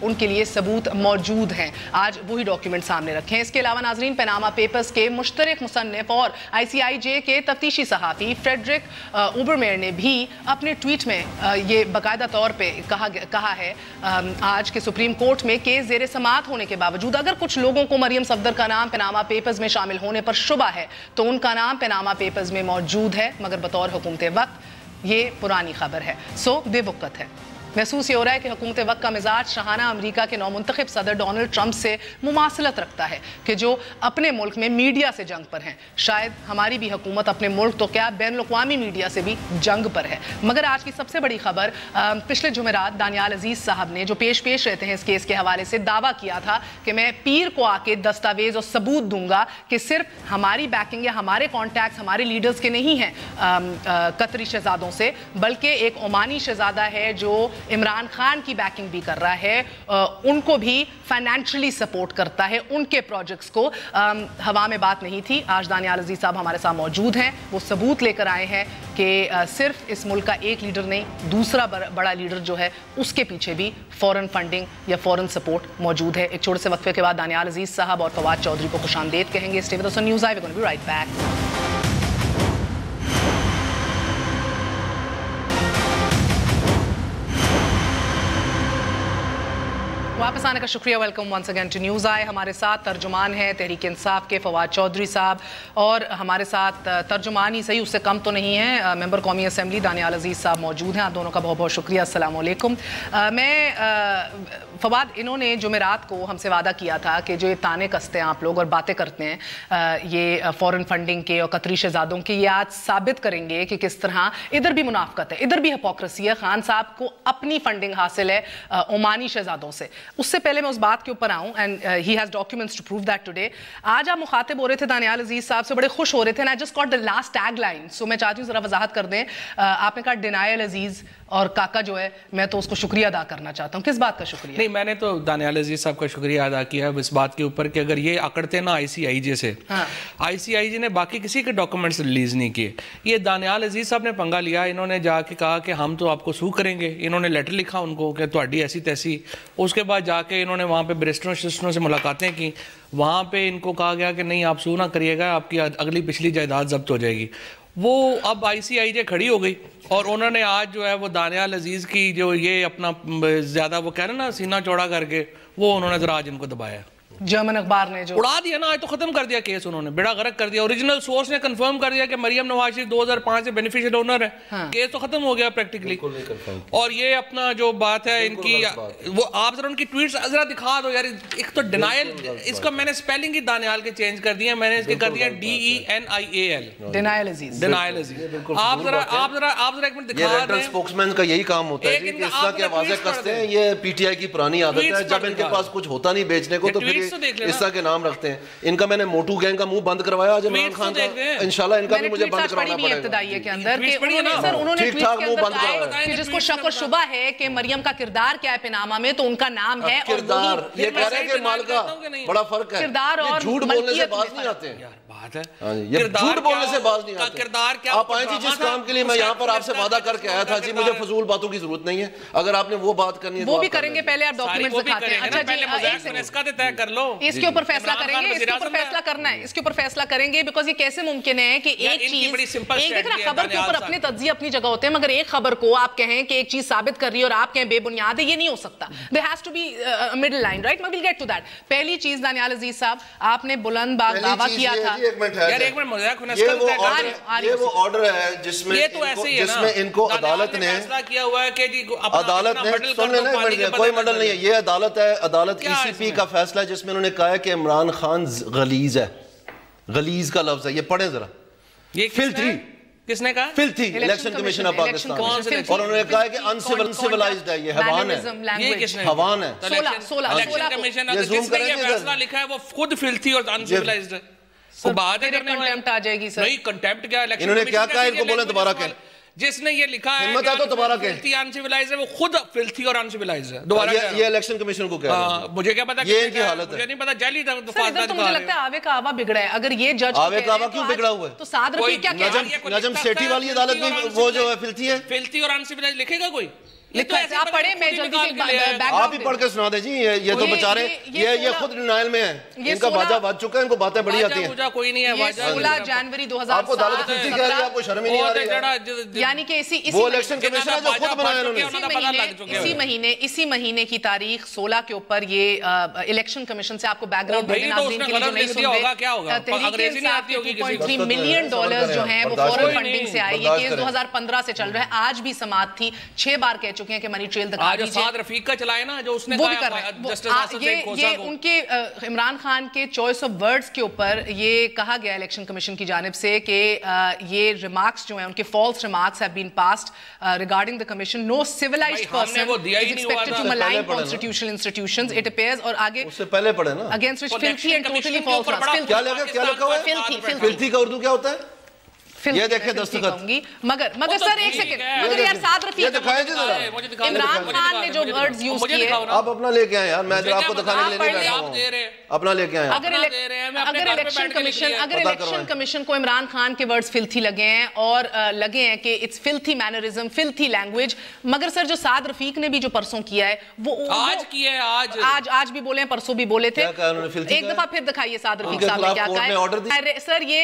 ان کے لیے ثبوت موجود ہیں. آج وہی ڈاکیومنٹ سامنے رکھے ہیں. اس کے علاوہ ناظرین پیناما پیپرز کے مشترک مصنف اور ICIJ کے تفتیشی صحافی فریڈرک اوبرمیر نے بھی اپنے ٹویٹ میں یہ باقاعدہ طور پہ کہا ہے آج کہ سپریم کورٹ میں کیس زیر سماعت ہونے کے باوجود اگر کچھ لوگوں کو مریم صفدر کا نام پیناما پیپرز میں شامل ہونے پر شبہ ہے تو ان کا نام پیناما پیپرز میں موجود ہے, مگر بطور حکومت وقت یہ پرانی خبر ہے. سو بے وقت ہے. محسوس یہ ہو رہا ہے کہ حکومت وقت کا مزاج شاہانہ امریکہ کے نومنتخب صدر ڈونلڈ ٹرمپ سے مماثلت رکھتا ہے کہ جو اپنے ملک میں میڈیا سے جنگ پر ہیں. شاید ہماری بھی حکومت اپنے ملک تو کیا بین الاقوامی میڈیا سے بھی جنگ پر ہے. مگر آج کی سب سے بڑی خبر پچھلے جمعرات دانیال عزیز صاحب نے جو پیش رہتے ہیں اس کیس کے حوالے سے دعویٰ کیا تھا کہ میں پیر کو آ کے دستاویز اور ثبوت دوں گا کہ صرف ہماری بیکنگ یا ہمارے کانٹیکٹس ہمارے لیڈرز کے نہیں ہیں قطری شہزادوں سے, بلکہ ایک عمانی شہزادہ ہے جو عمران خان کی بیکنگ بھی کر رہا ہے, ان کو بھی فائنینشلی سپورٹ کرتا ہے ان کے پروجیکٹس کو. ہوا میں بات نہیں تھی. آج دانیال عزیز صاحب ہمارے ساتھ موجود ہیں. وہ ثبوت لے کر آئے ہیں کہ صرف اس ملک کا ایک لیڈر نہیں, دوسرا بڑا لیڈر جو ہے اس کے پیچھے بھی فورن فنڈنگ یا فورن سپورٹ موجود ہے. ایک چھوٹے سے وقفے کے بعد دانیال عزیز صاحب اور فواد چودھری کو خوش آمدید کہیں گے. Stay with us on News Eye. We're going to be right back. واپس آنے کا شکریہ. Welcome once again to news آئی. ہمارے ساتھ ترجمان ہیں تحریک انصاف کے فواد چودھری صاحب, اور ہمارے ساتھ ترجمان ہی صحیح اس سے کم تو نہیں ہے, ممبر قومی اسمبلی دانیال عزیز صاحب موجود ہیں. آپ دونوں کا بہت بہت شکریہ. السلام علیکم. میں فواد, انہوں نے جمعرات کو ہم سے وعدہ کیا تھا کہ جو یہ تانے کستے ہیں آپ لوگ اور باتیں کرتے ہیں یہ فورن فنڈنگ کے اور قطری شہزادوں کے, یہ آج ثابت کریں گے کہ کس طرح ادھر بھی منافقت ہے, ادھر بھی ہپوکریسی ہے. خان صاحب کو اپنی فنڈنگ حاصل ہے عمانی شہزادوں سے. اس سے پہلے میں اس بات کے اوپر آؤں, and he has documents to prove that today. آج آپ مخاطب ہو رہے تھے دانیال عزیز صاحب سے, بڑے خوش ہو رہے تھے, and I just got the last tag line. So میں چاہتی ہوں ذرا وضاحت کر دیں. آپ نے کہا ڈینائل عزیز اور کاکا جو ہے میں تو اس کو شکریہ ادا کرنا چاہتا ہوں. کس بات کا شکریہ؟ نہیں, میں نے تو دانیال عزیز صاحب کا شکریہ ادا کیا ہے اس بات کے اوپر کہ اگر یہ اکڑتے نا ICIJ سے, ICIJ نے باقی کسی کے ڈاکومنٹس ریلیز نہیں کیے. یہ دانیال عزیز صاحب نے پنگا لیا, انہوں نے جا کے کہا کہ ہم تو آپ کو سو کریں گے. انہوں نے لیٹر لکھا ان کو کہ تہاڈی ایسی تیسی. اس کے بعد جا کے انہوں نے وہاں پہ بیرسٹروں شسٹروں سے ملاقاتیں کی. وہاں پہ ان کو کہا گیا کہ نہیں آپ سو نہ کریے گا, آپ کی اگلی پچھلی جائیداد ضبط ہو جائے گی. وہ اب ICIJ کھڑی ہو گئی اور انہوں نے آج جو ہے وہ دانیال عزیز کی جو یہ اپنا زیادہ وہ کہہ رہے ہیں نا سینہ چوڑا کر کے, وہ انہوں نے ذرا آج ان کو دبایا. جرمن اخبار نے جو اڑا دیا نا, آج تو ختم کر دیا کیس, انہوں نے بیڑا غرق کر دیا. اوریجنل سورس نے کنفرم کر دیا کہ مریم نواز شریف 2005 سے بینیفیشل اونر ہے. کیس تو ختم ہو گیا پریکٹیکلی. اور یہ اپنا جو بات ہے ان کی, وہ آپ ذرا ان کی ٹویٹس ذرا دکھا دو یار. ایک تو ڈینائل, اس کا میں نے سپیلنگ ہی دانیال کے چینج کر دیا, میں نے اس کے کر دیا DENIAL, ڈینائل عزیز. ڈینائل عزیز. آپ ذرا ایک منٹ دکھا دیں. یہ اسپوکس مین کا یہی کام ہوتا ہے کہ اس طرح کی آوازیں کستے ہیں. یہ PTI کی پرانی عادت ہے, جب ان کے پاس کچھ ہوتا نہیں بیچنے کو تو پھر اس طرح کے نام رکھتے ہیں. ان کا میں نے موٹو گینگ کا منہ بند کروایا آج عمران خان کا, انشاءاللہ ان کا بھی مجھے بند کروانا پڑے گا. ابتدائیے کے اندر کہ انہوں نے ٹویٹ کے اندر کہا کہ جس کو شک و شبہ ہے کہ مریم کا کردار کیا ہے پیناما میں, تو ان کا نام ہے. اور کردار یہ کہہ رہے ہیں کہ مال کا بڑا فرق ہے. کردار اور جھوٹ بولنے سے باز نہیں آتے ہیں. یہ جھوٹ بولنے سے باز نہیں آتے. آپ آئے تھے جس کام کے لیے میں یہاں پر آپ سے وعدہ کر کے آیا تھا, جی مجھے فضول باتوں کی ضرورت نہیں ہے. اگر آپ نے وہ بات کرنی ہے وہ بھی کریں گے, پہلے آپ ڈاکیومنٹس دکھاتے ہیں. اچھا جی, اس کے اوپر فیصلہ کریں گے, اس کے اوپر فیصلہ کرنا ہے, اس کے اوپر فیصلہ کریں گے. بیکاز یہ کیسے ممکن ہے کہ ایک چیز, ایک دیکھنا خبر کے اوپر اپنے تجزیے اپنی جگہ ہوتے ہیں, مگر ایک خبر کو آپ کہیں کہ ایک چیز ثابت کر رہی ہے اور آپ کہیں بے بنیاد ہے, یہ نہیں ہو سکتا. There has to be a middle line, right? We'll get to that. پہلی چیز دانیال عزیز صاحب, آپ نے بلند باغ دعویٰ کیا تھا. یہ وہ آرڈر ہے جس میں ان کو عدالت نے سن لینا, کوئی مڈل نہیں ہے, یہ عدالت ہے, عدالت ECP کا فیصلہ ہے جس میں انہوں نے کہا ہے کہ عمران خان غلیظ ہے. غلیظ کا لفظ ہے, یہ پڑھیں ذرا. فلتھی, کس نے کہا؟ فلتھی, الیکشن کمیشن آف پاکستان. اور انہوں نے کہا ہے کہ انسیولائزڈ ہے, یہ حیوان ہے, حیوان ہے. الیکشن کمیشن جس نے یہ فیصلہ لکھا ہے وہ خود فلتھی اور انسیولائزڈ ہے. وہ بات ہے کرنے کنٹیمپٹ آ جائے گی سر. نہیں, کنٹیمپٹ کیا, انہوں نے کیا کہا, ان کو بولیں دوبارہ کہیں. جس نے یہ لکھا ہے ہمت ہے تو دوبارہ کہیں. فلتھی انسیولائزڈ ہے, وہ خود فلتھی اور انسیولائزڈ ہے. دوبارہ یہ الیکشن کمیشن کو کہہ رہا ہے. مجھے کیا پتا, یہ ان کی حالت ہے. مجھے نہیں پتا جیلی سر, ادھر تو مجھے لگتا ہے آوے کا آوا بگڑا ہے. اگر یہ جج آوے کا آوا کیوں بگڑا ہوا ہے تو سعد رفیق کیا کہہ رہا ہے؟ نجم سیٹھی والی عدالت بھی وہ جو ہے فلتھی ہے. فلتھی اور انسیولائزڈ لکھے گا کوئی؟ آپ پڑھیں میں جلدی سے آپ ہی پڑھ کے سنا دیں جی. یہ تو بیچارے یہ خود ڈینائل میں ہیں, ان کا واجہ بچ چکا ہے, ان کو باتیں بڑی آتی ہیں. کوئی نہیں ہے. یہ 16 جنوری 2007 آپ کو عدالت کہہ رہی ہے, آپ کو شرم ہی نہیں آ رہی. یعنی کہ وہ الیکشن کمیشن ہے جو خود بنایا انہوں نے. اسی مہینے کی تاریخ 16 کے اوپر یہ الیکشن کمیشن سے آپ کو بیک گراؤنڈ دینے ناظرین کے لیے جو نہیں سنتے, تحریک انصاف کے $2.3 ملین جو ہیں وہ فورن فنڈنگ سے آئے. یہ کیس 2015 سے چل رہا ہے, آج بھی سماعت تھی, 6 بار کہہ چکے ہیں کہ منی ٹریل دکھا دیجئے. سعد رفیق کا چلائے نا جو اس نے وہ بھی کر رہے ہیں. یہ ان کے عمران خان کے چوائس آف ورڈز کے اوپر یہ کہا گیا الیکشن کمیشن کی جانب سے کہ یہ ریمارکس جو ہیں ان کے false remarks have been passed regarding the commission. No civilized person is expected to malign constitutional institutions. It appears اور آگے اس سے پہلے پڑھے نا against which filthy and totally false. کیا لکھا ہوا ہے؟ filthy کا اردو کیا ہوتا ہے؟ یہ دیکھیں دستخط. مگر سر ایک سیکنڈ, مگر یار سعد رفیق عمران خان نے جو ورڈز یوز کیے آپ اپنا لے کے آئیں یار, میں آپ کو دکھانے کے لیے نہیں بیٹھا ہوں, اپنا لے کے آئیں. اگر الیکشن کمیشن کو عمران خان کے ورڈز فلتھی لگے ہیں اور لگے ہیں کہ it's filthy mannerism, filthy language, مگر سر جو سعد رفیق نے بھی جو پرسوں کیا ہے وہ آج بھی بولے ہیں, پرسوں بھی بولے تھے. ایک دفعہ پھر دکھائیے سعد رفیق صاحب نے کیا کہا ہے. سر یہ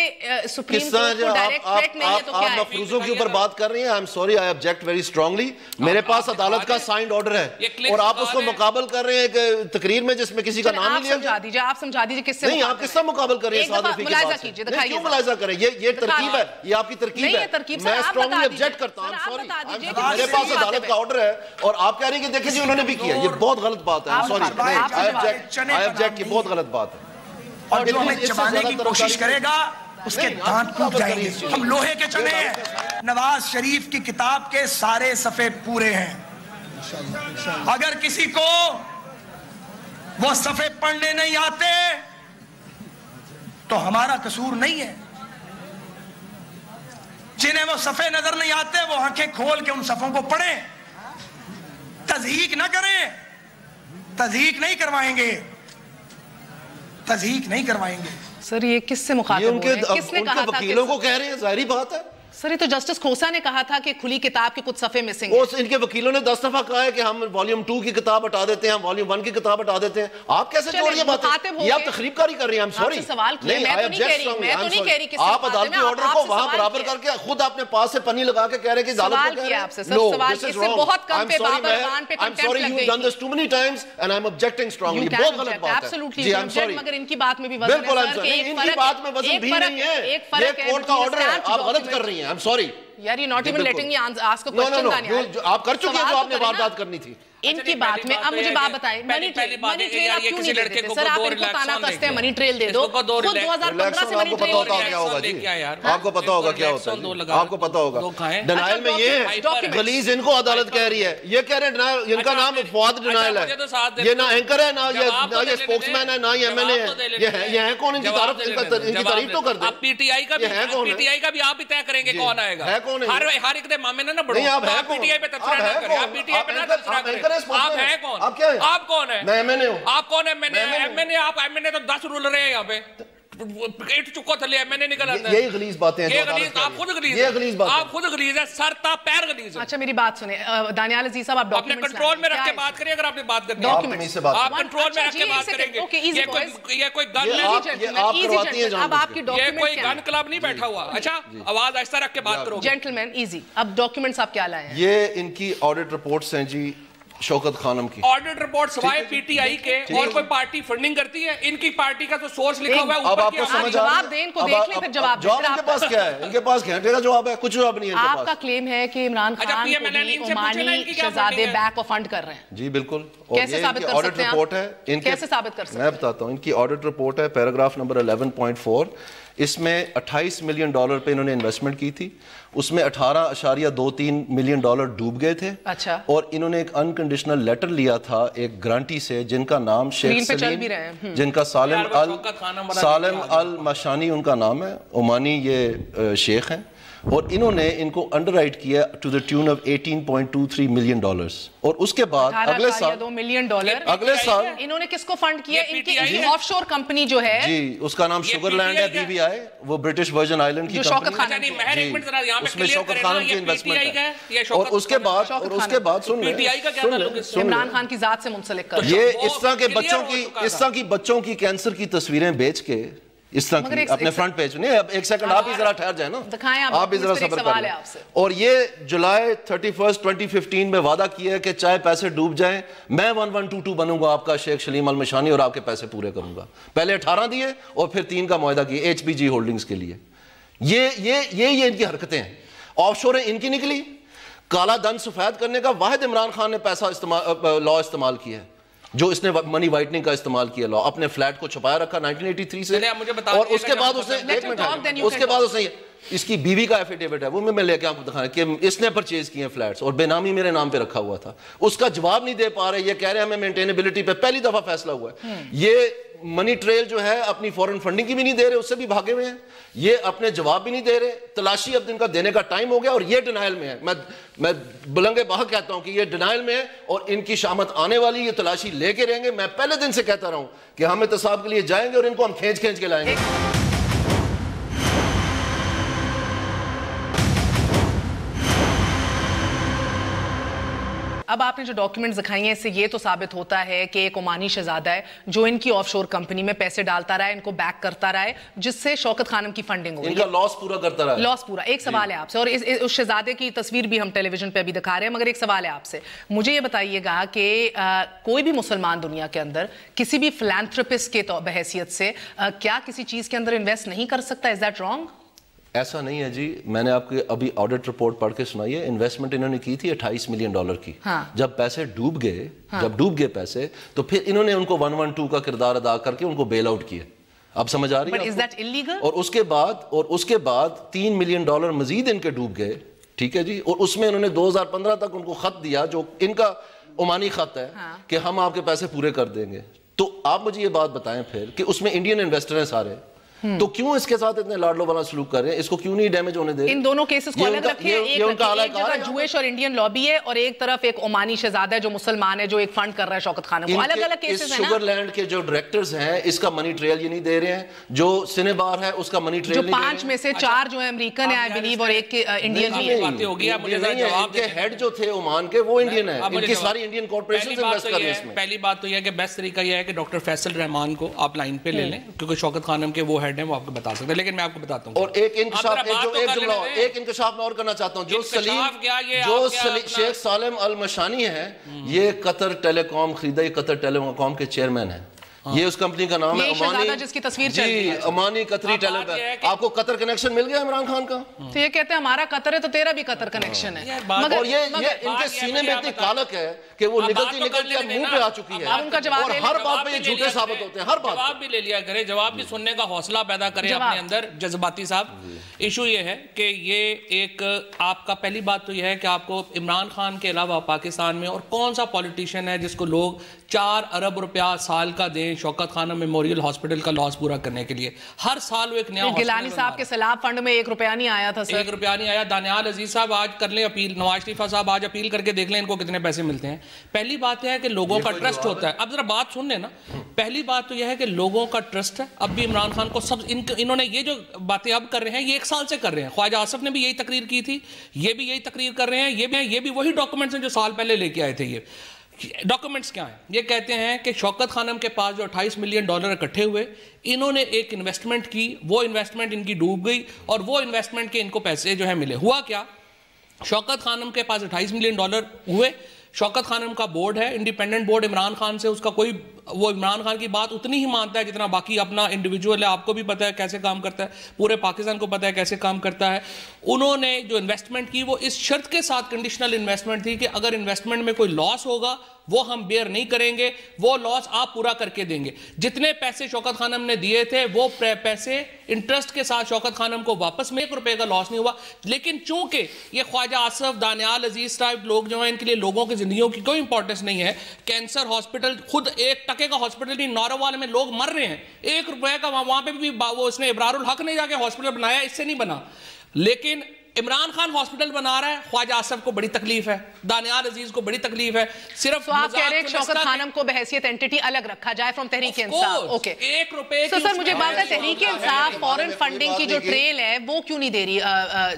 سپریم کورٹ کو ڈائریکٹ آپ مفروضوں کے اوپر بات کر رہی ہیں. I'm sorry, I object very strongly. میرے پاس عدالت کا سائنڈ آرڈر ہے اور آپ اس کو مقابل کر رہے ہیں ایک تقریر میں جس میں کسی کا نام نہیں لیا. آپ سمجھا دیجئے کس سے نہیں, آپ کس سے مقابل کر رہے ہیں سعد رفیق کی بات سے؟ کیوں ملاحظہ کریں؟ یہ ترکیب ہے, یہ آپ کی ترکیب ہے. میں اسٹرانگلی آبجیکٹ کرتا ہوں. میرے پاس عدالت کا آرڈر ہے اور آپ کہہ رہی ہیں کہ دیکھیں جی انہوں نے بھی کیا. یہ بہت غلط بات ہے. سوری, I object, یہ بہت غلط بات ہے. اور جو ہمیں چبانے کی کوشش کرے گا اس کے دانت ٹوٹ جائیں گے. ہم لوہے کے چنے ہیں. نواز شریف کی کتاب کے سارے صفحے پورے ہیں. اگر کسی کو وہ صفحے پڑھنے نہیں آتے تو ہمارا قصور نہیں ہے. جنہیں وہ صفحے نظر نہیں آتے وہ آنکھیں کھول کے ان صفحوں کو پڑھیں. تضحیق نہ کریں, تضحیق نہیں کروائیں گے, تضحیق نہیں کروائیں گے. سر یہ کس سے مخاطب ہو رہے ہیں؟ کس نے کہا تھا؟ وکیلوں کو کہہ رہے ہیں, ظاہری بات ہے. سر یہ تو جسٹس کھوسا نے کہا تھا کہ کھلی کتاب کے کچھ صفحے مسنگ ہیں. ان کے وکیلوں نے 10 دفعہ کہا ہے کہ ہم والیوم 2 کی کتاب ہٹا دیتے ہیں, ہم والیوم 1 کی کتاب ہٹا دیتے ہیں. آپ کیسے جوڑ یہ باتیں؟ یہ آپ تخریب کاری کر رہی ہیں. I'm sorry. سوال کیا, میں تو نہیں کہہ رہی. آپ عدالتی آرڈر کو وہاں برابر کر کے خود اپنے پاس سے پنی لگا کے کہہ رہے ہیں کہ عدالت کو کہہ رہے ہیں. No, this is wrong. I'm sorry, I'm sorry, you've done this too many times and I'm objecting strongly. بہت غلط بات ہے. Absolutely. I'm sorry. مگر ان کی بات میں بھی وزن ہے. بالکل I'm sorry. ان کی بات میں وزن بھی نہیں ہے. یہ کورٹ کا آرڈر ہے, آپ غلط کر رہی ہیں. I'm sorry. یار یہ not even letting me ask a question. آپ کر چکے ہیں جو آپ نے واردات کرنی تھی. ان کی بات میں اب مجھے بات بتائیں, منی ٹریل آپ کیوں نہیں دیتے تھے؟ سر آپ ان کو تانا کستے ہیں منی ٹریل دے دو. خود 2015 سے منی ٹریل ہوگا جی. آپ کو پتا ہوگا کیا ہوتا ہے, آپ کو پتا ہوگا. ڈینائل میں یہ ہے, غلیظ ان کو عدالت کہہ رہی ہے. یہ کہہ رہے ہیں ڈینائل, ان کا نام فواد ڈینائل ہے. یہ نہ اینکر ہے, نہ یہ اسپوکس مین ہے, نہ یہ ایم ایل اے ہے. یہ ہے کون؟ ان کی تعریف تو کر دیں. پی ٹی آئی کا بھی آپ ہی طے کریں گے کون آئے گا. ہر ایک دے مامے نہ بڑھو. آپ پی ٹی آئی پہ تبصرہ نہ کریں, آپ پی ٹی آئی پہ نہ تبصرہ کریں. آپ ہیں کون؟ آپ کیا ہیں؟ آپ کون ہیں؟ میں ایم این اے ہوں. آپ کون ہیں؟ ایم این اے. آپ ایم این اے تو 10 رول رہے ہیں یہاں پہ. ایٹ چکو تھلے ایم این اے نکل آتا ہے. یہی غلیظ باتیں ہیں. آپ خود غلیظ ہیں. آپ خود غلیظ ہیں, سر تا پیر غلیظ ہیں. اچھا میری بات سنیں دانیال عزیز صاحب, آپ اپنے کنٹرول میں رکھ کے بات کریں. اگر آپ نے بات کرنی ہے آپ کنٹرول میں رکھ کے بات کریں گے. یہ کوئی گن یہ کوئی گن کلب نہیں بیٹھا ہوا. اچھا آواز ایسا رکھ کے بات کرو. Gentleman easy. اب ڈاکیومنٹس آپ کیا لائے ہیں؟ یہ ان کی آڈٹ رپورٹس ہیں جی, شوکت خانم کی آڈٹ رپورٹ سوائے پی ٹی آئی کے اور کوئی پارٹی فنڈنگ کرتی ہے؟ ان کی پارٹی کا تو سورس لکھا ہوا ہے. اب آپ کو سمجھ آ رہا ہے, جواب ان کے پاس کیا ہے؟ ان کے پاس گھنٹے کا جواب ہے, کچھ جواب نہیں ہے. آپ کا کلیم ہے کہ عمران خان کو عمانی شہزادے بیک و فنڈ کر رہے ہیں. جی بالکل. کیسے ثابت کر سکتے ہیں؟ کیسے ثابت کر سکتے ہیں؟ میں بتاتا ہوں. ان کی آڈٹ رپورٹ ہے, پیراگراف نمبر 11.4. اس میں $28 ملین پہ انہوں نے انویسٹمنٹ کی تھی. اس میں $18.23 ملین ڈوب گئے تھے. اچھا. اور انہوں نے ایک انکنڈیشنل لیٹر لیا تھا ایک گرانٹی سے جن کا نام شیخ سلیم, جن کا سالم المشانی ان کا نام ہے, عمانی یہ شیخ ہیں. اور انہوں نے ان کو انڈر رائٹ کیا to the tune of $18.23 million اور اس کے بعد اگلے سال $2 ملین اگلے سال انہوں نے کس کو فنڈ کیا؟ ان کی آف شور کمپنی جو ہے جی اس کا نام شوگر لینڈ ہے BVI, وہ برٹش ورجن آئلینڈ کی کمپنی ہے، اس میں شوکت خانم کی انویسٹمنٹ ہے. اور اس کے بعد سن لیں عمران خان کی ذات سے منسلک کر یہ اس طرح کی بچوں کی کینسر کی تصویریں بیچ کے اس طرح کی اپنے فرنٹ پیج نہیں. اب ایک سیکنڈ آپ ہی ذرا ٹھہر جائیں نا, آپ بھی ذرا صبر کر لیں. اور یہ جولائی 31 2015 میں وعدہ کیا ہے کہ چاہے پیسے ڈوب جائیں میں 1122 بنوں گا آپ کا شیخ شلیم المشانی اور آپ کے پیسے پورے کروں گا. پہلے 18 دیے اور پھر 3 کا معاہدہ کیا HPG ہولڈنگز کے لیے. یہ ان کی حرکتیں ہیں. آف شوریں ان کی نکلی. کالا دھن سفید کرنے کا واحد عمران خان نے پیسہ لا استعمال کیا ہے, جو اس نے منی وائٹنگ کا استعمال کیا لا, اپنے فلیٹ کو چھپایا رکھا 1983 سے. اور اس کے بعد اس نے اس کی بیوی کا ایفیڈیوٹ ہے, وہ میں لے کے آپ کو دکھانا کہ اس نے پرچیز کیے ہیں فلیٹس اور بے نامی میرے نام پہ رکھا ہوا تھا. اس کا جواب نہیں دے پا رہے. یہ کہہ رہے ہیں ہمیں مینٹینیبلٹی پہ پہلی دفعہ فیصلہ ہوا ہے. یہ منی ٹریل جو ہے اپنی فورن فنڈنگ کی بھی نہیں دے رہے, اس سے بھی بھاگے ہوئے ہیں. یہ اپنے جواب بھی نہیں دے رہے. تلاشی اب ان کا دینے کا ٹائم ہو گیا اور یہ ڈینائل میں ہے. میں بلنگے بہت کہتا ہوں کہ یہ ڈینائل میں ہے اور ان کی شامت آنے والی. یہ تلاشی لے کے رہیں گے. میں پہلے دن سے کہتا رہا ہوں کہ ہم احتساب کے لیے جائیں گے اور ان کو ہم کھینچ کے لائیں گے. اب آپ نے جو ڈاکیومنٹس دکھائی ہیں اس سے یہ تو ثابت ہوتا ہے کہ ایک عمانی شہزادہ ہے جو ان کی آف شور کمپنی میں پیسے ڈالتا رہا ہے, ان کو بیک کرتا رہا ہے, جس سے شوکت خانم کی فنڈنگ ہوئی. ان کا لاس پورا کرتا رہا ہے. لاس پورا. ایک سوال ہے آپ سے, اور اس شہزادے کی تصویر بھی ہم ٹیلی ویژن پہ ابھی دکھا رہے ہیں, مگر ایک سوال ہے آپ سے. مجھے یہ بتائیے گا کہ کوئی بھی مسلمان دنیا کے اندر کسی بھی فلانتھروپسٹ کے بحیثیت سے کیا کسی چیز کے اندر انویسٹ نہیں کر سکتا؟ Is that wrong? ایسا نہیں ہے جی. میں نے آپ کو ابھی آڈٹ رپورٹ پڑھ کے سنائی ہے. انویسٹمنٹ انہوں نے کی تھی $28 ملین کی. جب پیسے ڈوب گئے پیسے, تو پھر انہوں نے ان کو 112 کا کردار ادا کر کے ان کو بیل آؤٹ کیا. اب سمجھ آ رہی ہے؟ اور اس کے بعد $3 ملین مزید ان کے ڈوب گئے. ٹھیک ہے جی. اور اس میں انہوں نے 2015 تک ان کو خط دیا جو ان کا عمانی خط ہے کہ ہم آپ کے پیسے پورے کر دیں گے. تو آپ مجھے یہ بات بتائیں پھر کہ اس میں انڈین انویسٹر ہیں سارے, تو کیوں اس کے ساتھ اتنے لاڈلو والا سلوک کر رہے ہیں؟ اس کو کیوں نہیں ڈیمیج ہونے دے؟ ان دونوں کیسز کو الگ رکھیں. ایک جگہ جوئش اور انڈین لابی ہے اور ایک طرف ایک عمانی شہزادہ ہے جو مسلمان ہے جو ایک فنڈ کر رہا ہے شوکت خانم کو. الگ الگ کیسز ہیں نا. شوگر لینڈ کے جو ڈائریکٹرز ہیں اس کا منی ٹریل یہ نہیں دے رہے ہیں. جو سنے بار ہے اس کا منی ٹریل نہیں دے رہے ہیں. 5 میں سے 4 جو ہے امریکن ہے آئی بلیو اور ایک انڈین بھی ہے. ان کے ہیڈ جو تھے عمان کے وہ انڈین ہیں. ان کی ساری انڈین کارپوریشنز انویسٹ کر رہی ہیں اس میں. پہلی بات تو یہ ہے کہ بیسٹ طریقہ یہ ہے کہ ڈاکٹر فیصل رحمان کو آپ لائن پہ لے لیں کیونکہ شوکت خانم کے وہ ہیڈ ہیں, وہ آپ کو بتا سکتے ہیں. لیکن میں آپ کو بتاتا ہوں اور ایک انکشاف میں اور کرنا چاہتا ہوں. جو شیخ سالم المشانی ہے یہ قطر ٹیلی کام خریدا, یہ قطر ٹیلی کام کے چیئرمین ہیں. یہ اس کمپنی کا نام ہے امانی, جس کی تصویر چل رہی ہے امانی قطری ٹیلی کام. آپ کو قطر کنیکشن مل گیا عمران خان کا؟ تو یہ کہتے ہیں ہمارا قطر ہے تو تیرا بھی قطر کنیکشن ہے. اور یہ ان کے سینے میں اتنی کالک ہے کہ وہ نکلتی اب منہ پہ آ چکی ہے اور ہر بات پہ یہ جھوٹے ثابت ہوتے ہیں. ہر بات جواب بھی لے لیا کرے, جواب بھی سننے کا حوصلہ پیدا کرے اپنے اندر. جذباتی صاحب ایشو یہ ہے کہ یہ ایک آپ کا پہلی بات تو یہ ہے کہ آپ کو عمران خان کے علاوہ پاکستان میں اور کون سا پولیٹیشین ہے جس کو لوگ 4 ارب روپیہ سال کا دیں شوکت خانم میموریل ہاسپٹل کا لاس پورا کرنے کے لیے؟ ہر سال وہ ایک نیا گیلانی صاحب کے سیلاب فنڈ میں 1 روپیہ نہیں آیا تھا سر. 1 روپیہ نہیں آیا. دانیال عزیز صاحب آج کر لیں اپیل, نواز شریف صاحب آج اپیل کر کے دیکھ لیں ان کو کتنے پیسے ملتے ہیں. پہلی بات یہ ہے کہ لوگوں کا ٹرسٹ ہوتا ہے. اب ذرا بات سن لیں نا. پہلی بات تو یہ ہے کہ لوگوں کا ٹرسٹ ہے. اب بھی عمران خان کو سب انہوں نے یہ جو باتیں اب کر رہے ہیں یہ 1 سال سے کر رہے ہیں. خواجہ آصف نے بھی یہی تقریر کی تھی, یہ بھی یہی تقریر کر رہے ہیں. یہ بھی وہی ڈاکومنٹس ہیں جو سال پہلے لے کے آئے تھے. یہ ڈاکومنٹس کیا ہیں؟ یہ کہتے ہیں کہ شوکت خانم کے پاس جو $28 ملین اکٹھے ہوئے, انہوں نے ایک انویسٹمنٹ کی, وہ انویسٹمنٹ ان کی ڈوب گئی اور وہ انویسٹمنٹ کے ان کو پیسے جو ہیں ملے. ہوا کیا؟ شوکت خانم کے پاس $28 ملین ہوئے. شوکت خانم کا بورڈ ہے انڈیپینڈنٹ بورڈ, عمران خان سے اس کا کوئی, وہ عمران خان کی بات اتنی ہی مانتا ہے جتنا باقی اپنا انڈیویجول ہے. آپ کو بھی پتہ ہے کیسے کام کرتا ہے, پورے پاکستان کو پتہ ہے کیسے کام کرتا ہے. انہوں نے جو انویسٹمنٹ کی وہ اس شرط کے ساتھ کنڈیشنل انویسٹمنٹ تھی کہ اگر انویسٹمنٹ میں کوئی لاس ہوگا وہ ہم بیئر نہیں کریں گے, وہ لاس آپ پورا کر کے دیں گے. جتنے پیسے شوکت خانم نے دیے تھے وہ پیسے انٹرسٹ کے ساتھ شوکت خانم کو واپس میں 1 روپے کا لاس نہیں ہوا. لیکن چونکہ یہ خواجہ آصف, دانیال عزیز ٹائپ لوگ جو ہیں ان کے لیے لوگوں کی زندگیوں کی کوئی امپورٹنس نہیں ہے. کینسر ہاسپٹل خود 1 ٹکے کا ہاسپٹل نہیں, نوروال میں لوگ مر رہے ہیں, 1 روپے کا وہاں پہ بھی وہ اس نے ابرار الحق نے جا کے ہاسپٹل بنایا, اس سے نہیں بنا. لیکن عمران خان ہاسپٹل بنا رہا ہے, خواجہ آصف کو بڑی تکلیف ہے, دانیال عزیز کو بڑی تکلیف ہے, صرف آپ کہہ رہے ہیں شوکت خانم کو بحیثیت اینٹی الگ رکھا جائے فرام تحریک انصاف. اوکے, ایک روپے سر مجھے بات ہے تحریک انصاف فورن فنڈنگ کی جو ٹریل ہے وہ کیوں نہیں دے رہی؟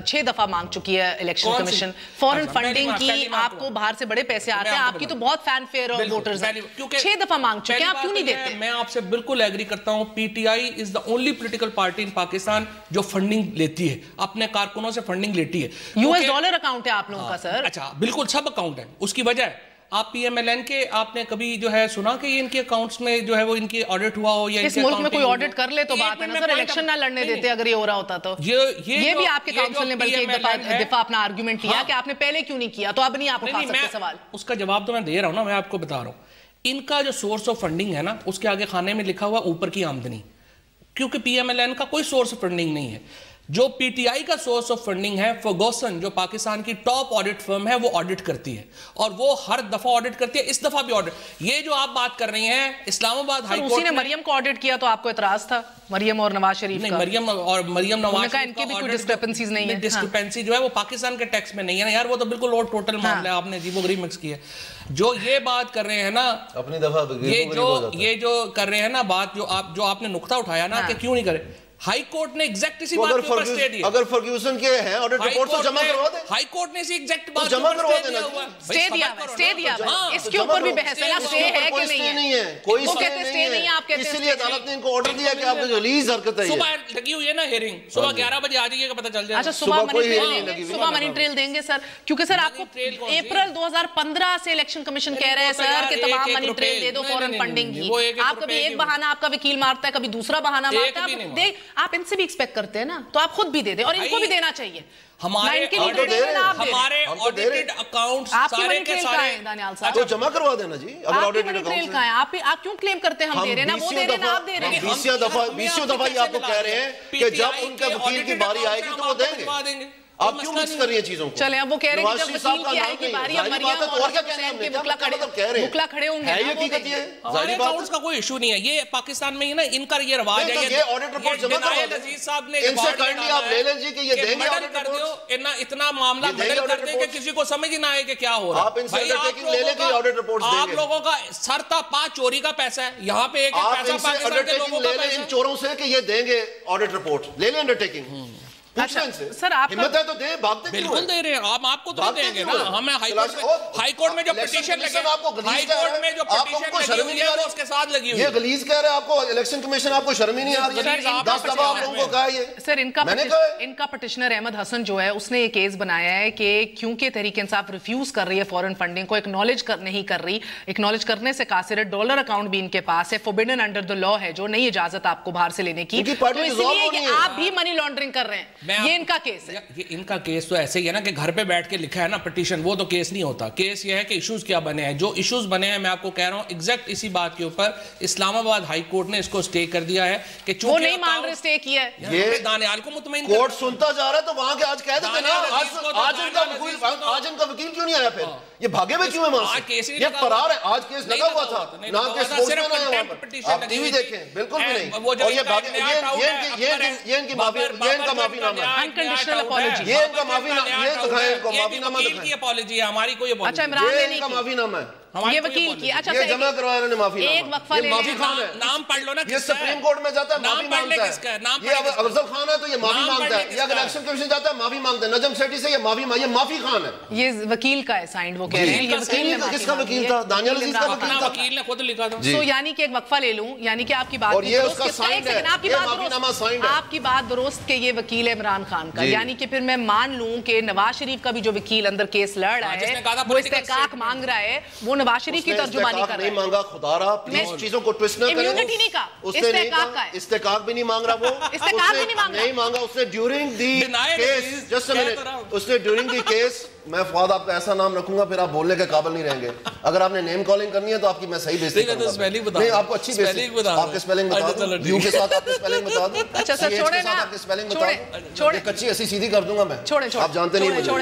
6 دفعہ مانگ چکی ہے الیکشن کمیشن فورن فنڈنگ کی. آپ کو باہر سے بڑے پیسے آتے ہیں, آپ کی تو بہت فین فیئر ووٹرز ہیں, 6 دفعہ مانگ چکے ہیں, آپ کیوں نہیں دیتے؟ میں آپ سے بالکل ایگری کرتا ہوں. P T I is the only political party in Pakistan جو فنڈنگ لیتی ہے, اپنے کارکنوں سے فنڈنگ لیتی ہے. US ڈالر اکاؤنٹ ہے آپ لوگوں کا سر. اچھا بالکل سب اکاؤنٹ ہے, اس کی وجہ ہے آپ پی ایم ایل این کے, آپ نے کبھی جو ہے سنا کہ ان کے اکاؤنٹس میں جو ہے وہ ان کی آڈٹ ہوا ہو یا اس ملک میں کوئی آڈٹ کر لے تو بات ہے نا سر, الیکشن نہ لڑنے دیتے اگر یہ ہو رہا ہوتا تو. یہ بھی آپ کے کاؤنسل نے بلکہ ایک دفعہ اپنا آرگیومنٹ کیا کہ آپ نے پہلے کیوں نہیں کیا, تو اب نہیں آپ اٹھا سکتے سوال. اس کا جواب تو میں دے رہا ہوں نا, میں آپ کو بتا رہا ہوں. ان کا جو سورس آف فنڈنگ ہے نا, اس کے آگے خانے میں لکھا ہوا اوپر کی آمدنی, کیونکہ پی ایم ایل این کا کوئی سورس آف فنڈنگ نہیں ہے. جو پی ٹی آئی کا سورس آف فنڈنگ ہے, فرگوسن جو پاکستان کی ٹاپ آڈٹ فرم ہے وہ آڈٹ کرتی ہے, اور وہ ہر دفعہ آڈٹ کرتی ہے, اس دفعہ بھی آڈٹ. یہ جو آپ بات کر رہی ہیں اسلام آباد ہائی کورٹ, اسی نے مریم کو آڈٹ کیا تو آپ کو اعتراض تھا, مریم اور نواز شریف کا. مریم نواز ان کے بھی کوئی ڈسکرپنسیز نہیں ہیں. ڈسکرپنسی جو ہے وہ پاکستان کے ٹیکس میں نہیں ہے نا یار, وہ تو بالکل اور ٹوٹل معاملہ ہے, آپ نے عجیب و غریب مکس کیا ہے. جو یہ بات کر رہے ہیں نا اپنی دفعہ, یہ جو کر رہے ہیں نا بات, جو آپ نے نقطہ اٹھایا نا کہ کیوں نہیں کرے, ہائی کورٹ نے ایگزیکٹ اسی بات کے اوپر سٹے دیا. اگر فرگیوسن کے ہیں آڈٹ رپورٹ تو جمع کروا دیں. ہائی کورٹ نے اسی ایگزیکٹ بات جمع کروا دینا, سٹے دیا ہے. اس کے اوپر بھی بحث ہے نا, سٹے ہے کہ نہیں ہے, کوئی وہ کہتے سٹے نہیں ہے, آپ کہتے ہیں اس لیے عدالت نے ان کو آرڈر دیا کہ آپ کی غلیظ حرکت ہے. صبح لگی ہوئی ہے نا ہیئرنگ, صبح 11 بجے آ جائیے گا پتہ چل جائے. اچھا صبح منی ٹریل دیں گے سر, کیونکہ سر آپ کو اپریل 2015 سے الیکشن کمیشن کہہ رہے ہیں سر کہ تمام منی ٹریل دے دو فورن فنڈنگ کی. آپ کبھی ایک بہانہ آپ کا وکیل مارتا ہے, کبھی دوسرا بہانہ مارتا ہے, آپ ان سے بھی ایکسپیکٹ کرتے ہیں نا, تو آپ خود بھی دے دیں, اور ان کو بھی دینا چاہیے. ہمارے آڈیٹڈ اکاؤنٹس سارے کے سارے تو جمع کروا دینا جی. اگر آڈیٹڈ اکاؤنٹس ہیں, آپ کیوں کلیم کرتے ہیں ہم دے رہے ہیں نا, وہ دے رہے ہیں آپ دے رہے ہیں. 20 دفعہ یہ آپ کو کہہ رہے ہیں کہ جب ان کا وکیل کی باری آئے گی تو وہ دیں گے. آپ کیوں مکس کر رہی ہیں چیزوں کو؟ چلیں اب وہ کہہ رہے ہیں کہ جب وکیل کی آئے گی باری, اب مریم اور حسین کے بکلا کھڑے ہوں گے. ہمارے اکاؤنٹس کا کوئی ایشو نہیں ہے, یہ پاکستان میں ہی نا ان کا یہ رواج ہے. یہ آڈٹ رپورٹ جمع کروا دیں, عزیز صاحب نے ان سے کائنڈلی آپ لے لیں جی کہ یہ دیں گے آڈٹ رپورٹ. اتنا معاملہ مڈل کر دیں کہ کسی کو سمجھ ہی نہ آئے کہ کیا ہو رہا ہے. آپ ان سے انڈرٹیکنگ لے لیں کہ آڈٹ رپورٹس دیں گے. آپ لوگوں کا سر تا پا چوری کا پیسہ ہے, یہاں پہ ایک پیسہ پاکستان کے لوگوں کا پیسہ ہے. ان چوروں سے کہ یہ دیں گے آڈٹ رپورٹ, لے لیں انڈرٹیکنگ. سر آپ ہمت ہے تو دیں, بھاگتے کیوں ہیں؟ بالکل دے رہے ہیں, آپ کو تو دیں گے نا. ہمیں ہائی کورٹ میں جو پٹیشن لگے, ہائی کورٹ میں جو پٹیشن لگی ہوئی ہے وہ اس کے ساتھ لگی ہوئی ہے. یہ غلیظ کہہ رہے ہیں آپ کو, الیکشن کمیشن آپ کو شرم ہی نہیں آ رہی ہے. 10 دفعہ آپ لوگوں کو کہا یہ. سر ان کا پٹیشنر احمد حسن جو ہے اس نے یہ کیس بنایا ہے کہ کیونکہ تحریک انصاف ریفیوز کر رہی ہے فورن فنڈنگ کو, اکنالج نہیں کر رہی, اکنالج کرنے سے قاصر ہے, ڈالر اکاؤنٹ بھی ان کے پاس ہے, فوربڈن انڈر دی لا ہے, جو نہیں اجازت آپ کو باہر سے لینے کی, تو اس لیے کہ آپ بھی منی لانڈرنگ کر رہے ہیں. یہ ان کا کیس. یہ ان کا کیس تو ایسے ہی ہے نا کہ گھر پہ بیٹھ کے لکھا ہے نا پٹیشن, وہ تو کیس نہیں ہوتا. کیس یہ ہے کہ ایشوز کیا بنے ہیں. جو ایشوز بنے ہیں میں آپ کو کہہ رہا ہوں ایگزیکٹ اسی بات کے اوپر اسلام آباد ہائی کورٹ نے اس کو سٹے کر دیا ہے کہ چونکہ وہ نہیں مان رہے سٹے کیا ہے. یہ دانیال کو مطمئن کورٹ سنتا جا رہا ہے تو وہاں کے آج کہہ دیتے نا, آج ان کا وکیل کیوں نہیں آیا, پھر یہ بھاگے ہوئے کیوں ہیں وہاں سے, یہ فرار ہے. آج کیس لگا ہوا تھا, نہ کیس پوسٹ میں نہیں ہے وہاں پر, آپ ٹی وی دیکھیں, بالکل بھی نہیں. اور یہ بھاگے, یہ ان کی معافی, یہ ان کا معافی نامہ ہے, انکنڈیشنل اپالوجی. یہ ان کا معافی نامہ, یہ دکھائیں ان کو معافی نامہ دکھائیں. کی اپالوجی ہے, ہماری کوئی اپالوجی. اچھا عمران یہ ان کا معافی نامہ ہے, یہ وکیل کی. اچھا یہ جمع کروایا انہوں نے معافی نامہ. ایک وقفہ لے معافی خان ہے, نام پڑھ لو نا, یہ سپریم کورٹ میں جاتا ہے معافی مانگتا ہے. یہ اگر افضل خان ہے تو یہ معافی مانگتا ہے, یہ اگر الیکشن کمیشن جاتا ہے معافی مانگتا ہے. نجم سیٹھی سے یہ معافی خان ہے. یہ وکیل کا ہے سائنڈ, وہ کہہ رہے ہیں یہ وکیل نے. کس کا وکیل تھا؟ دانیال عزیز کا وکیل تھا. وکیل نے خود لکھا تھا. سو یعنی کہ ایک وقفہ لے لوں, یعنی کہ آپ کی بات آپ کی بات درست کہ یہ وکیل ہے عمران خان کا, یعنی کہ پھر میں مان لوں کہ نواز شریف کا بھی جو وکیل اندر کیس لڑ رہا ہے وہ استحقاق مانگ رہا ہے, وہ نواز شریف کی ترجمانی کر رہا ہے. نہیں مانگا, خدا رہا پلیز چیزوں کو ٹویسٹ نہ کریں. امیونٹی نہیں کا, استحقاق کا ہے. استحقاق بھی نہیں مانگ رہا وہ, استحقاق بھی نہیں مانگا. اس نے during the case, just a minute, اس نے ڈیورنگ دی کیس, میں فواد آپ کا ایسا نام رکھوں گا پھر آپ بولنے کے قابل نہیں رہیں گے. اگر آپ نے نیم کالنگ کرنی ہے تو آپ کی میں صحیح بیسٹی کروں گا. نہیں, آپ کو اچھی بیسٹی, آپ کے سپیلنگ بتا دوں, یو کے ساتھ آپ کے سپیلنگ بتا دوں, اچھا سر چھوڑے نا, آپ کے سپیلنگ بتا دوں, یہ کچی ایسی سیدھی کر دوں گا میں, آپ جانتے نہیں مجھے.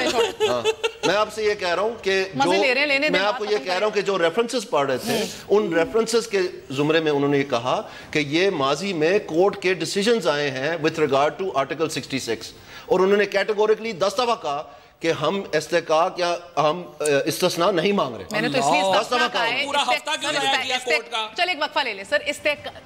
میں آپ سے یہ کہہ رہا ہوں کہ میں آپ کو یہ کہہ رہا ہوں کہ جو ریفرنسز پڑھ رہے تھے ان ریفرنسز کے زمرے میں انہوں نے یہ کہا کہ یہ ماضی میں کورٹ کے ڈیسیجنز آئے ہیں with regard to Article 66, اور انہوں نے کیٹیگورکلی 10 دفعہ کہا کہ ہم استحقاق یا ہم استثناء نہیں مانگ رہے. میں نے تو اس لیے استثناء کہا ہے. چل ایک وقفہ لے لیں سر.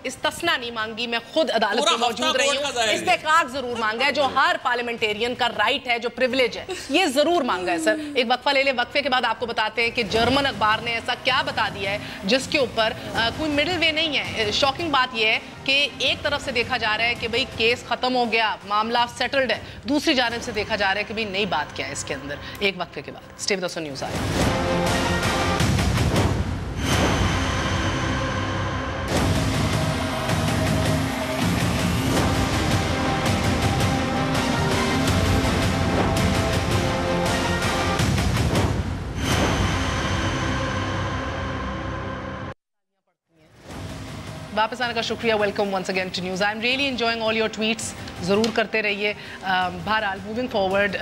استثناء نہیں مانگی, میں خود عدالت میں موجود رہی ہوں. استحقاق ضرور مانگا ہے جو ہر پارلیمنٹیرین کا رائٹ ہے, جو پریولیج ہے, یہ ضرور مانگا ہے سر. ایک وقفہ لے لیں, وقفے کے بعد آپ کو بتاتے ہیں کہ جرمن اخبار نے ایسا کیا بتا دیا ہے جس کے اوپر کوئی مڈل وے نہیں ہے. شاکنگ بات یہ ہے کہ ایک طرف سے دیکھا جا رہا ہے کہ بھئی کیس ختم ہو گیا, معاملہ سیٹلڈ ہے, دوسری جانب سے دیکھا جا رہا ہے کہ بھئی نئی بات کیا ہے اس کے اندر. ایک وقفے کے بعد stay with us on news آئے. واپس آنے کا شکریہ. Welcome once again to news. I am really enjoying all your tweets. ضرور کرتے رہیے. بہرحال موونگ فارورڈ,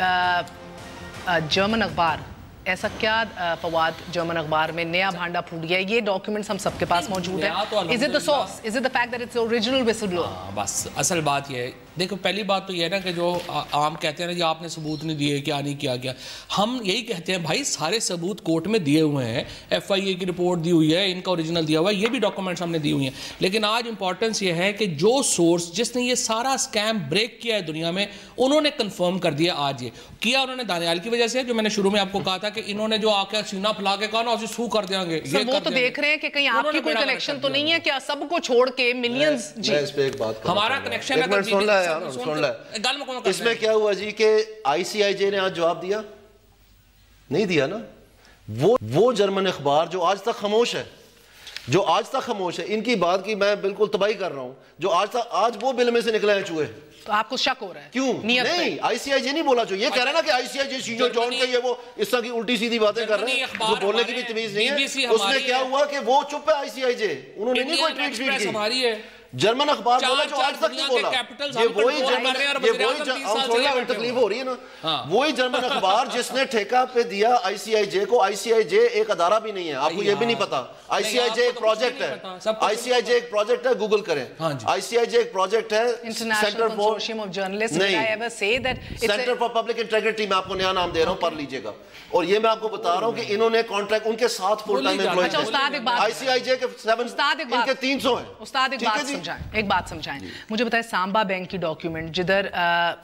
جرمن اخبار, ایسا کیا فواد جرمن اخبار میں نیا بھانڈا پھوٹ گیا؟ یہ ڈاکیومنٹس ہم سب کے پاس موجود ہیں. Is it the source? Is it the fact that it's the original whistleblower? بس اصل بات یہ ہے. دیکھو پہلی بات تو یہ ہے نا کہ جو عام کہتے ہیں نا کہ آپ نے ثبوت نہیں دیے, کیا نہیں کیا گیا. ہم یہی کہتے ہیں بھائی سارے ثبوت کورٹ میں دیے ہوئے ہیں, ایف آئی اے کی رپورٹ دی ہوئی ہے, ان کا اوریجنل دیا ہوا ہے, یہ بھی ڈاکومنٹس ہم نے دی ہوئی ہیں. لیکن آج امپورٹنس یہ ہے کہ جو سورس جس نے یہ سارا اسکیم بریک کیا ہے دنیا میں, انہوں نے کنفرم کر دیا. آج یہ کیا انہوں نے دانیال کی وجہ سے, جو میں نے شروع میں آپ کو کہا تھا کہ انہوں نے جو آ کے سینہ پھلا کے کہا نا اسے سو کر دیں گے. وہ تو دیکھ رہے ہیں کہ کہیں آپ کی کوئی کنیکشن تو نہیں ہے کیا, سب کو چھوڑ کے ملینز. میں اس پہ ایک بات ہمارا کنیکشن ہے. سن لے. اس میں کیا ہوا جی کہ آئی سی آئی جے نے آج جواب دیا نہیں دیا نا. وہ جرمن اخبار جو آج تک خاموش ہے, ان کی بات کی میں بالکل تباہی کر رہا ہوں, جو آج وہ بل میں سے نکلے ہیں چوہے. تو آپ کو شک ہو رہا ہے کیوں؟ نہیں, آئی سی آئی جے نہیں بولا. جو یہ کہہ رہا ہے نا کہ آئی سی آئی جے سینئر جان کے یہ وہ اس طرح کی الٹی سیدھی باتیں کر رہے ہیں, جو بولنے کی بھی تمیز نہیں ہے. اس میں کیا ہوا کہ وہ چپ ہے آئی سی آئی جے, انہوں نے نہیں کوئی ٹویٹ کی. جرمن اخبار بولا جو آج تک نہیں بولا. یہ وہی جرمن تکلیف ہو رہی ہے نا, وہی جرمن اخبار جس نے ٹھیکہ پہ دیا آئی سی آئی جے کو. آئی سی آئی جے ایک ادارہ بھی نہیں ہے, آپ کو یہ بھی نہیں پتا. آئی سی آئی جے ایک پروجیکٹ ہے. آئی سی آئی جے ایک پروجیکٹ ہے, گوگل کریں. آئی سی آئی جے ایک پروجیکٹ ہے, سینٹر فار پبلک انٹیگریٹی. میں آپ کو نیا نام دے رہا ہوں, پڑھ لیجئے گا. اور یہ میں آپ کو بتا رہا ہوں کہ انہوں نے کانٹریکٹ ان کے ساتھ فل ٹائم امپلائیز ہیں. آئی سی آئی جے کے 7 ان کے 300 ہیں. استاد ایک بات سمجھائیں. مجھے بتائیں سامبا بینک کی ڈاکیومنٹ جدھر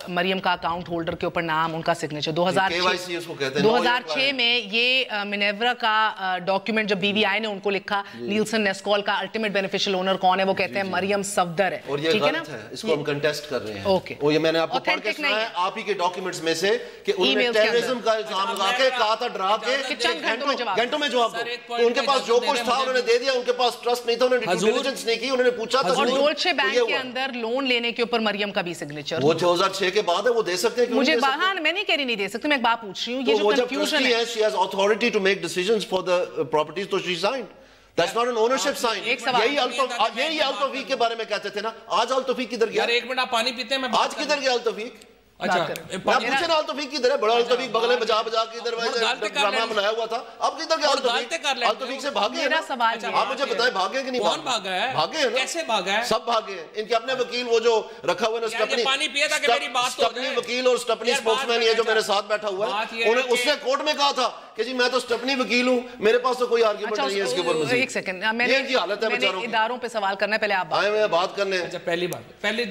مریم کا اکاؤنٹ ہولڈر کے اوپر نام, ان کا سگنیچر 2006 میں یہ منیورا کا ڈاکیومنٹ جب بی وی آئی نے ان کو لکھا, نیلسن نیسکول کا الٹیمیٹ بینیفیشل اونر کون ہے, وہ کہتے ہیں مریم صفدر ہے. اور یہ غلط ہے, اس کو ہم کنٹیسٹ کر رہے ہیں. اوکے, اور یہ میں نے آپ کو پڑھ کے سنا ہے آپ ہی کے ڈاکیومنٹس میں سے کہ انہوں نے ٹیررزم کا الزام لگا کے کہا تھا, ڈرا کے گھنٹوں میں جواب دو. ان کے پاس جو کچھ تھا انہوں نے دے دیا, ان کے پاس ٹرسٹ نہیں تھا, انہوں نے ڈیو ڈیلیجنس نہیں کی, انہوں نے پوچھا تھا. اور ڈولچے بینک کے اندر لون لینے کے اوپر مریم کا بھی سگنیچر, وہ 2006 کے بعد ہے, وہ دے سکتے ہیں. مجھے باہر میں نہیں کہہ رہی نہیں دے سکتے, میں ایک بات پوچھ رہی ہوں. یہ جو کنفیوژن ہے, she has authority to make decisions for the properties, تو she signed. That's not an ownership sign. یہی التوفیق کے بارے میں کہتے تھے نا. آج التوفیق کدھر گیا؟ یار ایک منٹ آپ پانی پیتے ہیں, آج کدھر گیا التوفیق؟ پوچھے نا التوفیق کدھر ہے؟ بڑا التوفیق بغلیں بجا کے ادھر ڈرامہ بنایا ہوا تھا. اب کدھر گیا التوفیق؟ التوفیق سے بھاگے ہیں نا. آپ مجھے بتائیں بھاگے کہ نہیں بھاگے؟ کون بھاگا ہے؟ بھاگے ہیں نا. کیسے بھاگا ہے؟ سب بھاگے ہیں. ان کے اپنے وکیل وہ جو رکھا ہوا ہے نا, سٹپنی وکیل اور سٹپنی اسپوکس مین, یہ جو میرے ساتھ بیٹھا ہوا ہے, اس نے کورٹ میں کہا تھا کہ جی میں تو سٹپنی وکیل ہوں, میرے پاس تو کوئی آرگیومنٹ نہیں ہے اس کے اوپر مزید. ایک سیکنڈ, میں نے اداروں پہ سوال کرنا ہے, پہلے آپ آئے ہوئے بات کرنے. پہلی بات, پہلے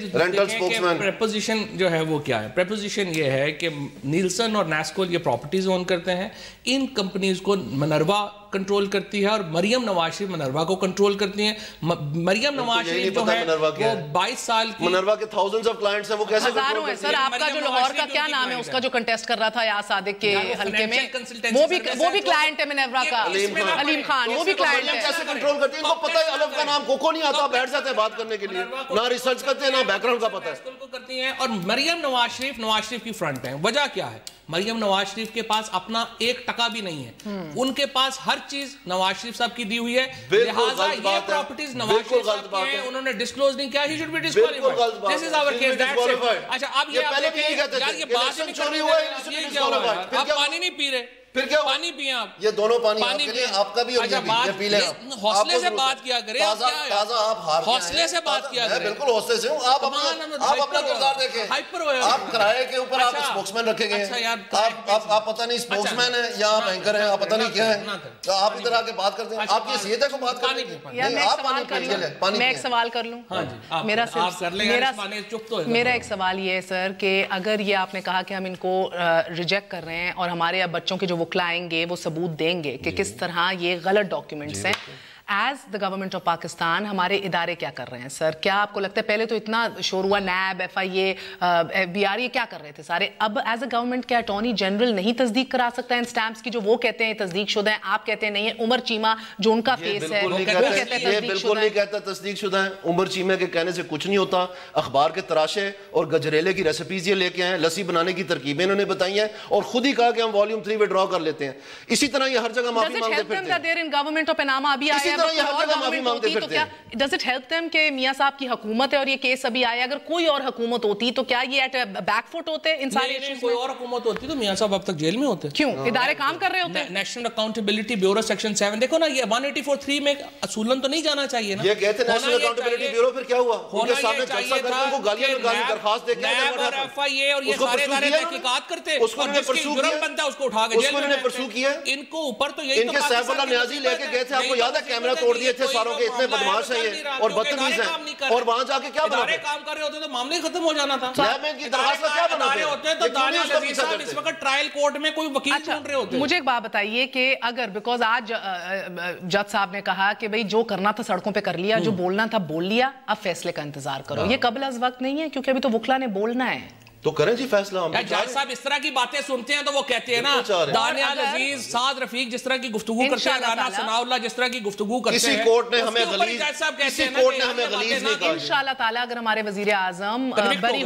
پریپوزیشن جو ہے وہ کیا ہے؟ پریپوزیشن یہ ہے کہ نیلسن اور نیسکول یہ پراپرٹیز اون کرتے ہیں. ان کمپنیز کو منروا کنٹرول کرتی ہے, اور مریم نواز شریف منروا کو کنٹرول کرتی ہیں. مریم نواز شریف جو ہے وہ 22 سال کی, منروا کے thousands of clients ہیں, وہ کیسے ہزاروں ہیں سر. آپ کا جو لاہور کا کیا نام ہے, اس کا جو کنٹیسٹ کر رہا تھا یا صادق کے حلقے میں, وہ بھی کلائنٹ ہے منروا کا, علیم خان, وہ بھی کلائنٹ ہے. کیسے کنٹرول کرتی ہیں؟ ان کو پتہ ہے الف کا نام کوکو نہیں آتا, بیٹھ جاتے ہیں بات کرنے کے لیے, نہ ریسرچ کرتے ہیں نہ بیک گراؤنڈ کا پتہ ہے. اور مریم نواز شریف کی فرنٹ پہ ہیں. وجہ کیا ہے؟ مریم نواز شریف کے پاس اپنا 1% بھی نہیں ہے. ان کے پاس ہر چیز نواز شریف صاحب کی دی ہوئی ہے, لہٰذا یہ پراپرٹیز نواز شریف صاحب کی ہیں, انہوں نے ڈسکلوز نہیں کیا. He should be disqualified. This is our case. That's it. اچھا اب یہ آپ دیکھیں, یار یہ بات نہیں کر رہے, آپ پانی نہیں پی رہے. پھر کیا پانی پئیں آپ, یہ دونوں پانی آپ کا بھی اور یہ پی لیں. حوصلے سے بات کیا کریں, تازہ آپ ہار حوصلے سے بات کیا کریں. بالکل حوصلے سے ہوں. آپ اپنا کردار دیکھیں. آپ کرائے کے اوپر آپ اسپوکس مین رکھے گئے ہیں. آپ پتہ نہیں اسپوکس مین ہیں یا آپ اینکر ہیں, آپ پتہ نہیں کیا ہے. آپ ادھر آ کے بات کرتے ہیں. آپ کی حیثیت ہے کو بات کرنے کی. میں ایک سوال کر لوں. میرا ایک سوال یہ ہے سر کہ اگر یہ آپ نے کہا کہ ہم ان کو ریجیکٹ کر رہے ہیں اور ہمارے اب بچوں کے جو وکلا آئیں گے وہ ثبوت دیں گے کہ کس طرح یہ غلط ڈاکیومنٹس ہیں, as the government of Pakistan ہمارے ادارے کیا کر رہے ہیں سر؟ کیا آپ کو لگتا ہے پہلے تو اتنا شور ہوا NAB, F I A, F B R, یہ کیا کر رہے تھے سارے, اب ایز اے گورنمنٹ کیا اٹارنی جنرل نہیں تصدیق کرا سکتا ہے ان سٹیمپس کی جو وہ کہتے ہیں تصدیق شدہ ہیں, آپ کہتے ہیں نہیں ہے؟ عمر چیمہ جو ان کا کیس ہے وہ کہتے ہیں بالکل نہیں کہتا تصدیق شدہ ہیں. عمر چیمہ کے کہنے سے کچھ نہیں ہوتا. اخبار کے تراشے اور گجریلے کی ریسیپیز یہ لے کے آئے, لسی بنانے کی ترکیبیں انہوں نے بتائی ہیں اور خود ہی کہا کہ ہم والیوم 3 وڈرا کر لیتے ہیں. اسی طرح یہ ہر جگہ معافی مانگتے پھرتے ہیں. ڈز اٹ ہیلپ دیم کہ میاں صاحب کی حکومت ہے اور یہ کیس ابھی آیا, اگر کوئی اور حکومت ہوتی تو کیا یہ ایٹ بیک فٹ ہوتے ان سارے ایشوز میں؟ کوئی اور حکومت ہوتی تو میاں صاحب اب تک جیل میں ہوتے. کیوں؟ ادارے کام کر رہے ہوتے ہیں. نیشنل اکاؤنٹیبلٹی بیورو سیکشن 7 دیکھو نا, یہ 184(3) میں اصولاً تو نہیں جانا چاہیے نا. یہ کہتے ہیں نیشنل اکاؤنٹیبلٹی بیورو, پھر کیا ہوا؟ ان کے سامنے جلسہ کر کے ان کو گالیاں درخواست دے کے ایف آئی اے اور یہ سارے ادارے تحقیقات کرتے, اس کو جرم بنتا ہے اس کو اٹھا کے جیل میں پرسو کیا. ان کو اوپر تو یہی ان کے سیف اللہ نیازی لے کے گئے تھے, آپ کو یاد ہے کیمرہ توڑ دیے تھے ساروں کے, اتنے بدماش ہیں یہ اور بدتمیز ہیں, اور وہاں جا کے کیا بنا ادارے کام کر رہے ہوتے تو معاملے ختم ہو جانا تھا. ادارے ہوتے ہیں تو دانیہ لذیذ صاحب اس وقت ٹرائل کورٹ میں کوئی وکیل ڈھونڈ رہے ہوتے ہیں. مجھے ایک بات بتائیے کہ اگر بیکاز آج جج صاحب نے کہا کہ بھئی جو کرنا تھا سڑکوں پہ کر لیا, جو بولنا تھا بول لیا, اب فیصلے کا انتظار کرو, یہ قبل از وقت نہیں ہے کیونکہ ابھی تو وکلا نے بولنا ہے. تو کریں جی فیصلہ. جج صاحب اس طرح کی باتیں سنتے ہیں تو وہ کہتے ہیں نا, دانیہ لذیذ, سعد رفیق جس طرح کی گفتگو کرتے ہیں, رانا ثناء اللہ جس طرح کی گفتگو کرتے ہیں, کسی کورٹ نے ہمیں غلیظ نہیں کہا. انشاءاللہ تعالیٰ اگر ہمارے وزیر اعظم بری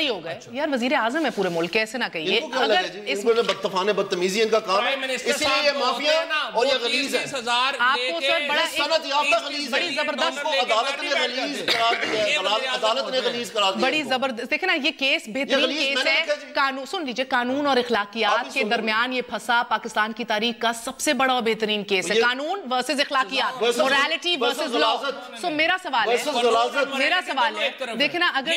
ہو گئے, یار وزیر اعظم ہے پورے ملک کے, ایسے نہ کہیے. اگر اس میں بدتمیزی ان کا کام ہے, اس لیے یہ مافیا اور یہ غلیظ ہے. آپ کو سر بڑا صنعت یافتہ غلیظ ہے, بڑی زبردست عدالت نے غلیظ قرار دیا ہے, عدالت نے غلیظ قرار دیا. بڑی زبردست. دیکھیں نا یہ کیس بہترین کیس ہے. قانون سن لیجئے, قانون اور اخلاقیات کے درمیان یہ پھنسا پاکستان کی تاریخ کا سب سے بڑا اور بہترین کیس ہے. قانون ورسز اخلاقیات, موریلٹی ورسز لا. سو میرا سوال ہے دیکھیں نا, اگر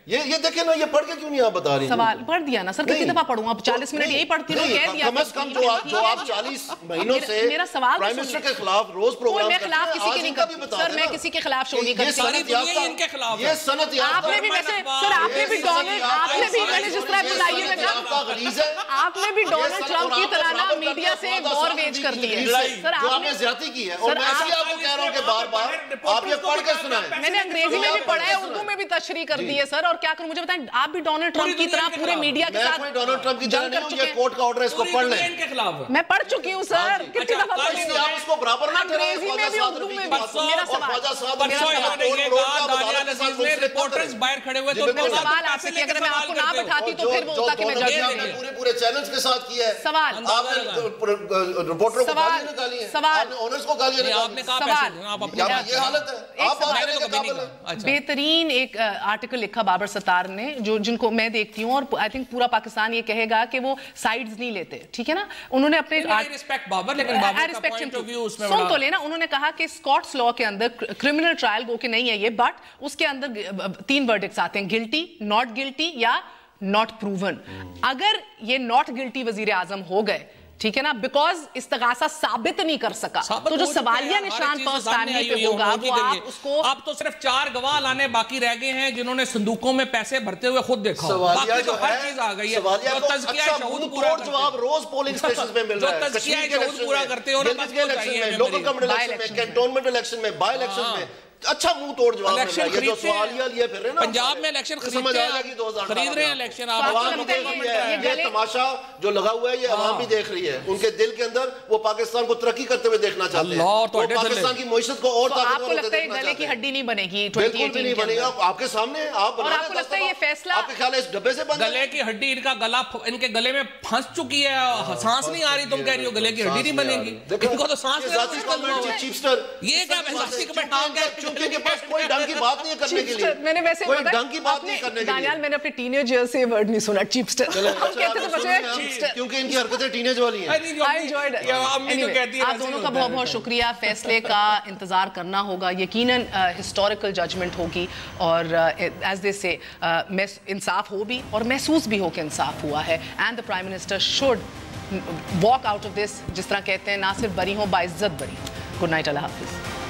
یہ دیکھیں نا, یہ پڑھ کے کیوں نہیں آپ بتا رہی ہیں؟ سوال پڑھ دیا نا سر, کتنی دفعہ پڑھوں, آپ 40 منٹ یہی پڑھتی ہوں, کہہ دیا. کم از کم جو آپ 40 مہینوں سے پرائم منسٹر کے خلاف روز پروگرام کرتے ہیں, کسی کے نہیں کرتی سر, میں کسی کے خلاف شو نہیں کرتی. یہ صنعت یافتہ, آپ نے بھی ویسے سر, آپ نے بھی ڈونلڈ, آپ نے بھی, میں نے جس طرح بتائی ہے آپ نے بھی ڈونلڈ ٹرمپ کی طرح نا میڈیا سے وار ویج کر دی ہے سر. آپ نے زیادتی کی ہے اور میں اسی آپ کو کہہ رہا ہوں کہ بار بار آپ یہ پڑھ کے سنائیں. میں نے انگریزی میں بھی پڑھا ہے, اردو میں بھی تشریح کر دی ہے سر. اور کیا کروں, مجھے بتائیں, آپ بھی ڈونلڈ ٹرمپ کی طرح پورے میڈیا کے ساتھ ڈونلڈ ٹرمپ کی طرح نہیں ہوں, یہ کورٹ کا آرڈر ہے, اس کو پڑھ لیں. میں پڑھ چکی ہوں سر, کتنی دفعہ پڑھی ہوں. آپ اس کو برابر نہ کریں, انگریزی میں بھی اردو میں بھی. میرا سوال آپ سے کہ اگر میں آپ کو نہ بٹھاتی تو پھر وہ ہوتا کہ میں جج ہوں. پورے چینلز کے ساتھ کیا ہے سوال, آپ نے رپورٹروں کو گالیاں نکالی ہیں, آپ نے اونرز کو گالیاں نکالی ہیں. یہ حالت ہے, آپ بات کرنے کے قابل ہیں. بہترین ایک آرٹیکل لکھا بابر ستار نے, جو جن کو میں دیکھتی ہوں, اور آئی تھنک پورا پاکستان یہ کہے گا کہ وہ سائیڈز نہیں لیتے, ٹھیک ہے نا. انہوں نے اپنے سن تو لینا, انہوں نے کہا کہ اسکاٹس لا کے اندر کرمنل ٹرائل گو کہ نہیں ہے یہ, بٹ اس کے اندر 3 ورڈکٹس آتے ہیں, گلٹی, ناٹ گلٹی یا ناٹ پروون. اگر یہ ناٹ گلٹی وزیر اعظم ہو گئے, ٹھیک ہے نا, بیکاز استغاثہ ثابت نہیں کر سکا, تو جو سوالیہ نشان فرسٹ فیملی پہ ہوگا وہ آپ اس کو. اب تو صرف 4 گواہ لانے باقی رہ گئے ہیں جنہوں نے صندوقوں میں پیسے بھرتے ہوئے خود دیکھا, باقی تو ہر چیز آ گئی ہے. جو تزکیہ شہود پورا جواب روز پولنگ سٹیشنز میں مل رہا ہے, جو تزکیہ شہود پورا کرتے ہو نا, بس وہ چاہیے. لوکل کمیونٹی الیکشن میں, کینٹونمنٹ الیکشن میں, بائی الیکشن میں اچھا منہ توڑ جواب مل رہا ہے. یہ جو سوالیہ لیے پھر رہے نا پنجاب میں الیکشن خرید رہے ہیں الیکشن, عوام دیکھ رہی ہے, یہ تماشا جو لگا ہوا ہے یہ عوام بھی دیکھ رہی ہے. ان کے دل کے اندر وہ پاکستان کو ترقی کرتے ہوئے دیکھنا چاہتے ہیں, وہ پاکستان کی معیشت کو اور طاقتور ہوتے دیکھنا چاہتے ہیں. آپ کو لگتا ہے گلے کی ہڈی نہیں بنے گی 2018 بالکل بھی نہیں بنے گا, آپ کے سامنے آپ اور آپ کو لگتا ہے یہ فیصلہ, آپ کے خیال ہے اس ڈبے سے بن گلے کی ہڈی, ان کا گلا ان کے گلے میں پھنس چکی ہے, سانس نہیں آ رہی, تم کہہ رہی ہو گلے کی ہڈی نہیں بنے گی, ان کو تو سانس یہ کیا ذاتی کمنٹ آ گیا, چونکہ کے پاس کوئی ڈھنگ کی بات نہیں کرنے کے لیے, میں نے ویسے کوئی ڈھنگ کی بات نہیں کرنے کے لیے. دانیال, میں نے اپنے ٹین ایجر سے ورڈ نہیں سنا چیپسٹر. ہم کہتے تھے بچے کیونکہ ان کی حرکتیں ٹینیج والی ہیں. آپ دونوں کا بہت بہت شکریہ. فیصلے کا انتظار کرنا ہوگا, یقیناً ہسٹوریکل ججمنٹ ہوگی, اور ایز دے سے انصاف ہو بھی اور محسوس بھی ہو کہ انصاف ہوا ہے. And the prime minister should walk out of this, جس طرح کہتے ہیں, نہ صرف بری ہوں باعزت بری. گڈ نائٹ, اللہ حافظ.